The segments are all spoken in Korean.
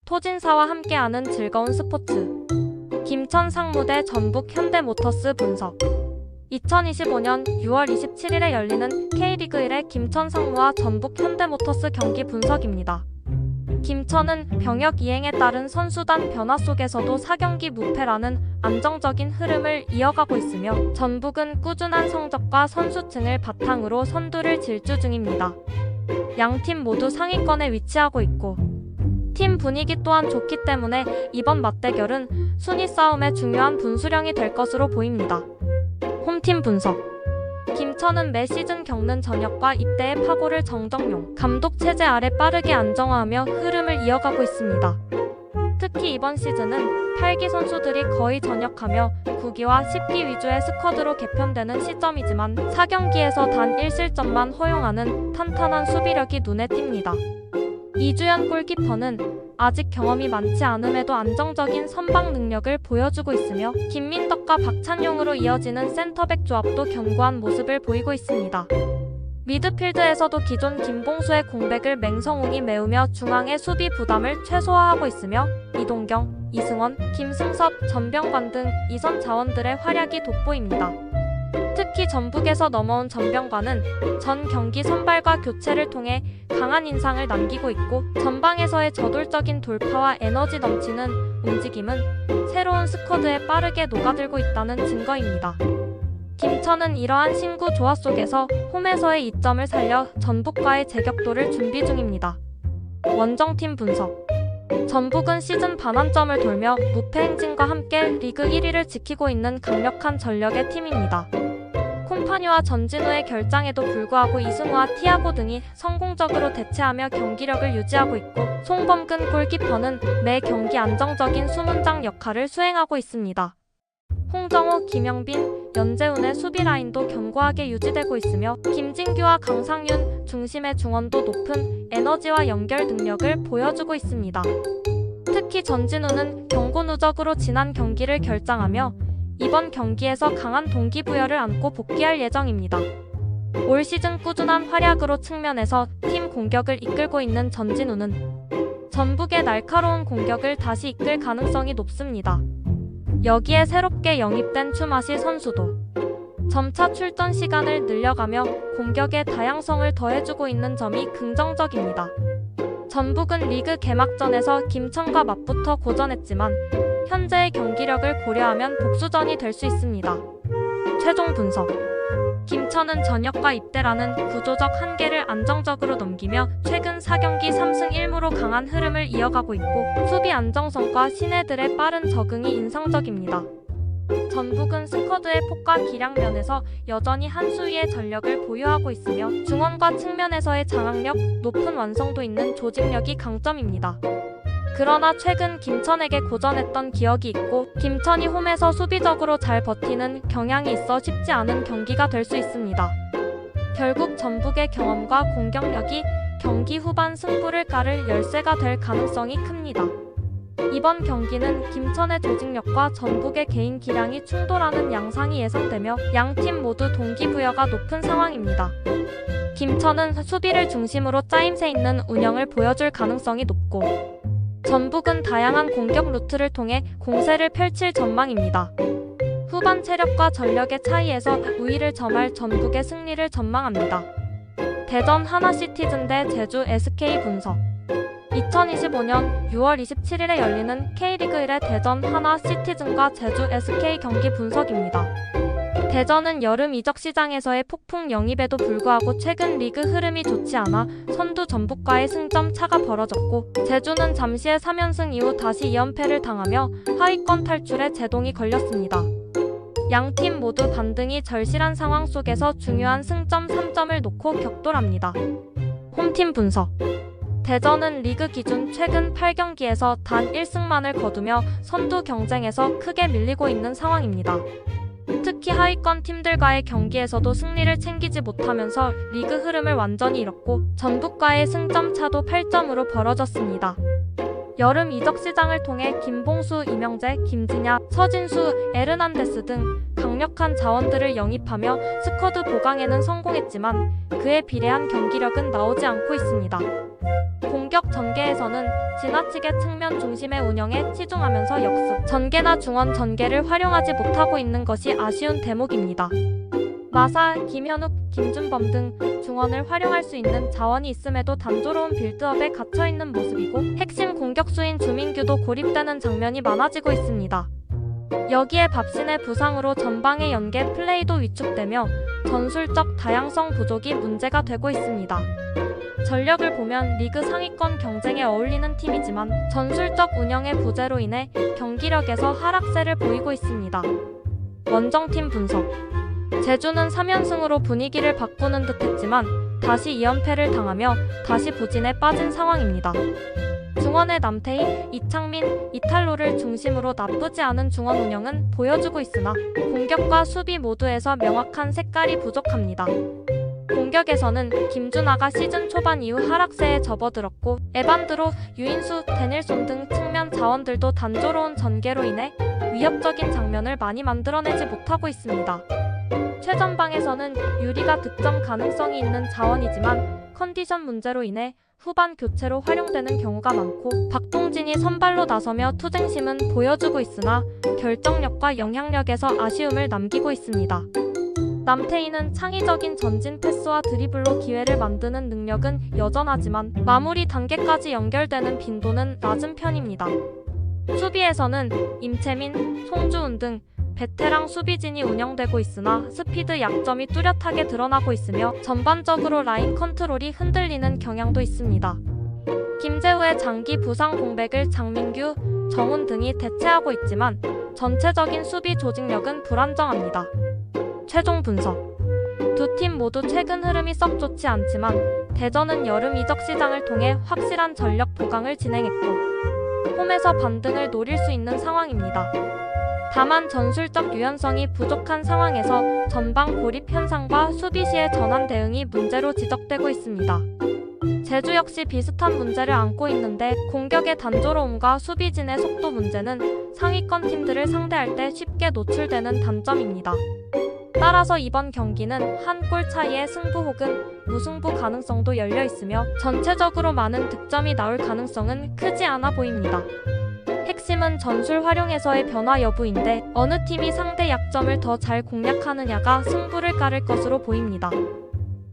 토진사와 함께하는 즐거운 스포츠. 김천 상무대 전북 현대모터스 분석. 2025년 6월 27일에 열리는 K리그 1의 김천 상무와 전북 현대모터스 경기 분석입니다. 김천은 병역 이행에 따른 선수단 변화 속에서도 4경기 무패라는 안정적인 흐름을 이어가고 있으며 전북은 꾸준한 성적과 선수층을 바탕으로 선두를 질주 중입니다. 양팀 모두 상위권에 위치하고 있고 팀 분위기 또한 좋기 때문에 이번 맞대결은 순위 싸움의 중요한 분수령이 될 것으로 보입니다. 홈팀 분석. 김천은 매 시즌 겪는 전역과 입대의 파고를 정정용 감독 체제 아래 빠르게 안정화하며 흐름을 이어가고 있습니다. 특히 이번 시즌은 8기 선수들이 거의 전역하며 9기와 10기 위주의 스쿼드로 개편되는 시점이지만 4경기에서 단 1실점만 허용하는 탄탄한 수비력이 눈에 띕니다. 이주연 골키퍼는 아직 경험이 많지 않음에도 안정적인 선방 능력을 보여주고 있으며 김민덕과 박찬용으로 이어지는 센터백 조합도 견고한 모습을 보이고 있습니다. 미드필드에서도 기존 김봉수의 공백을 맹성웅이 메우며 중앙의 수비 부담을 최소화하고 있으며 이동경, 이승원, 김승섭, 전병관 등 이선 자원들의 활약이 돋보입니다. 특히 전북에서 넘어온 전병관은 전 경기 선발과 교체를 통해 강한 인상을 남기고 있고 전방에서의 저돌적인 돌파와 에너지 넘치는 움직임은 새로운 스쿼드에 빠르게 녹아들고 있다는 증거입니다. 김천은 이러한 신구 조화 속에서 홈에서의 이점을 살려 전북과의 재격돌을 준비 중입니다. 원정팀 분석. 전북은 시즌 반환점을 돌며 무패 행진과 함께 리그 1위를 지키고 있는 강력한 전력의 팀입니다. 콤파니와 전진우의 결장에도 불구하고 이승우와 티아고 등이 성공적으로 대체하며 경기력을 유지하고 있고 송범근 골키퍼는 매 경기 안정적인 수문장 역할을 수행하고 있습니다. 홍정호, 김영빈, 연재훈의 수비 라인도 견고하게 유지되고 있으며 김진규와 강상윤 중심의 중원도 높은 에너지와 연결 능력을 보여주고 있습니다. 특히 전진우는 경고 누적으로 지난 경기를 결장하며 이번 경기에서 강한 동기부여를 안고 복귀할 예정입니다. 올 시즌 꾸준한 활약으로 측면에서 팀 공격을 이끌고 있는 전진우는 전북의 날카로운 공격을 다시 이끌 가능성이 높습니다. 여기에 새롭게 영입된 추마시 선수도 점차 출전 시간을 늘려가며 공격의 다양성을 더해주고 있는 점이 긍정적입니다. 전북은 리그 개막전에서 김천과 맞붙어 고전했지만 현재의 경기력을 고려하면 복수전이 될 수 있습니다. 최종 분석. 김천은 전역과 입대라는 구조적 한계를 안정적으로 넘기며 최근 4경기 3승 1무로 강한 흐름을 이어가고 있고 수비 안정성과 신예들의 빠른 적응이 인상적입니다. 전북은 스쿼드의 폭과 기량 면에서 여전히 한 수위의 전력을 보유하고 있으며 중원과 측면에서의 장악력, 높은 완성도 있는 조직력이 강점입니다. 그러나 최근 김천에게 고전했던 기억이 있고 김천이 홈에서 수비적으로 잘 버티는 경향이 있어 쉽지 않은 경기가 될 수 있습니다. 결국 전북의 경험과 공격력이 경기 후반 승부를 가를 열쇠가 될 가능성이 큽니다. 이번 경기는 김천의 조직력과 전북의 개인 기량이 충돌하는 양상이 예상되며 양팀 모두 동기부여가 높은 상황입니다. 김천은 수비를 중심으로 짜임새 있는 운영을 보여줄 가능성이 높고 전북은 다양한 공격 루트를 통해 공세를 펼칠 전망입니다. 후반 체력과 전력의 차이에서 우위를 점할 전북의 승리를 전망합니다. 대전 하나시티즌 대 제주 SK 분석. 2025년 6월 27일에 열리는 K리그 1의 대전 하나시티즌과 제주 SK 경기 분석입니다. 대전은 여름 이적 시장에서의 폭풍 영입에도 불구하고 최근 리그 흐름이 좋지 않아 선두 전북과의 승점 차가 벌어졌고 제주는 잠시의 3연승 이후 다시 2연패를 당하며 하위권 탈출에 제동이 걸렸습니다. 양팀 모두 반등이 절실한 상황 속에서 중요한 승점 3점을 놓고 격돌합니다. 홈팀 분석. 대전은 리그 기준 최근 8경기에서 단 1승만을 거두며 선두 경쟁에서 크게 밀리고 있는 상황입니다. 특히 하위권 팀들과의 경기에서도 승리를 챙기지 못하면서 리그 흐름을 완전히 잃었고 전북과의 승점 차도 8점으로 벌어졌습니다. 여름 이적 시장을 통해 김봉수, 이명재, 김진야, 서진수, 에르난데스 등 강력한 자원들을 영입하며 스쿼드 보강에는 성공했지만 그에 비례한 경기력은 나오지 않고 있습니다. 공격 전개에서는 지나치게 측면 중심의 운영에 치중하면서 역습 전개나 중원 전개를 활용하지 못하고 있는 것이 아쉬운 대목입니다. 마사, 김현욱, 김준범 등 중원을 활용할 수 있는 자원이 있음에도 단조로운 빌드업에 갇혀있는 모습이고 핵심 공격수인 주민규도 고립되는 장면이 많아지고 있습니다. 여기에 밥신의 부상으로 전방의 연계 플레이도 위축되며 전술적 다양성 부족이 문제가 되고 있습니다. 전력을 보면 리그 상위권 경쟁에 어울리는 팀이지만 전술적 운영의 부재로 인해 경기력에서 하락세를 보이고 있습니다. 원정팀 분석. 제주는 3연승으로 분위기를 바꾸는 듯 했지만 다시 2연패를 당하며 다시 부진에 빠진 상황입니다. 중원의 남태희, 이창민, 이탈로를 중심으로 나쁘지 않은 중원 운영은 보여주고 있으나 공격과 수비 모두에서 명확한 색깔이 부족합니다. 공격에서는 김준하가 시즌 초반 이후 하락세에 접어들었고 에반드로, 유인수, 데닐손 등 측면 자원들도 단조로운 전개로 인해 위협적인 장면을 많이 만들어내지 못하고 있습니다. 최전방에서는 유리가 득점 가능성이 있는 자원이지만 컨디션 문제로 인해 후반 교체로 활용되는 경우가 많고 박동진이 선발로 나서며 투쟁심은 보여주고 있으나 결정력과 영향력에서 아쉬움을 남기고 있습니다. 남태희는 창의적인 전진 패스와 드리블로 기회를 만드는 능력은 여전하지만 마무리 단계까지 연결되는 빈도는 낮은 편입니다. 수비에서는 임채민, 송주훈 등 베테랑 수비진이 운영되고 있으나 스피드 약점이 뚜렷하게 드러나고 있으며 전반적으로 라인 컨트롤이 흔들리는 경향도 있습니다. 김재우의 장기 부상 공백을 장민규, 정훈 등이 대체하고 있지만 전체적인 수비 조직력은 불안정합니다. 최종 분석. 두 팀 모두 최근 흐름이 썩 좋지 않지만 대전은 여름 이적 시장을 통해 확실한 전력 보강을 진행했고 홈에서 반등을 노릴 수 있는 상황입니다. 다만 전술적 유연성이 부족한 상황에서 전방 고립 현상과 수비 시의 전환 대응이 문제로 지적되고 있습니다. 제주 역시 비슷한 문제를 안고 있는데 공격의 단조로움과 수비진의 속도 문제는 상위권 팀들을 상대할 때 쉽게 노출되는 단점입니다. 따라서 이번 경기는 한 골 차이의 승부 혹은 무승부 가능성도 열려 있으며 전체적으로 많은 득점이 나올 가능성은 크지 않아 보입니다. 핵심은 전술 활용에서의 변화 여부인데 어느 팀이 상대 약점을 더 잘 공략하느냐가 승부를 가를 것으로 보입니다.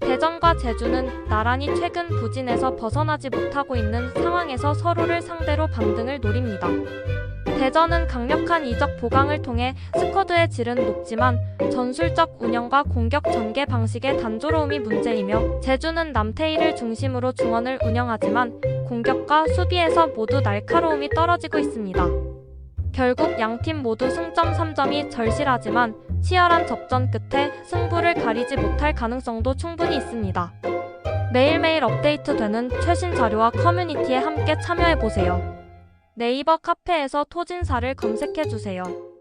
대전과 제주는 나란히 최근 부진에서 벗어나지 못하고 있는 상황에서 서로를 상대로 반등을 노립니다. 대전은 강력한 이적 보강을 통해 스쿼드의 질은 높지만 전술적 운영과 공격 전개 방식의 단조로움이 문제이며 제주는 남태희를 중심으로 중원을 운영하지만 공격과 수비에서 모두 날카로움이 떨어지고 있습니다. 결국 양팀 모두 승점 3점이 절실하지만 치열한 접전 끝에 승부를 가리지 못할 가능성도 충분히 있습니다. 매일매일 업데이트되는 최신 자료와 커뮤니티에 함께 참여해보세요. 네이버 카페에서 토진사를 검색해주세요.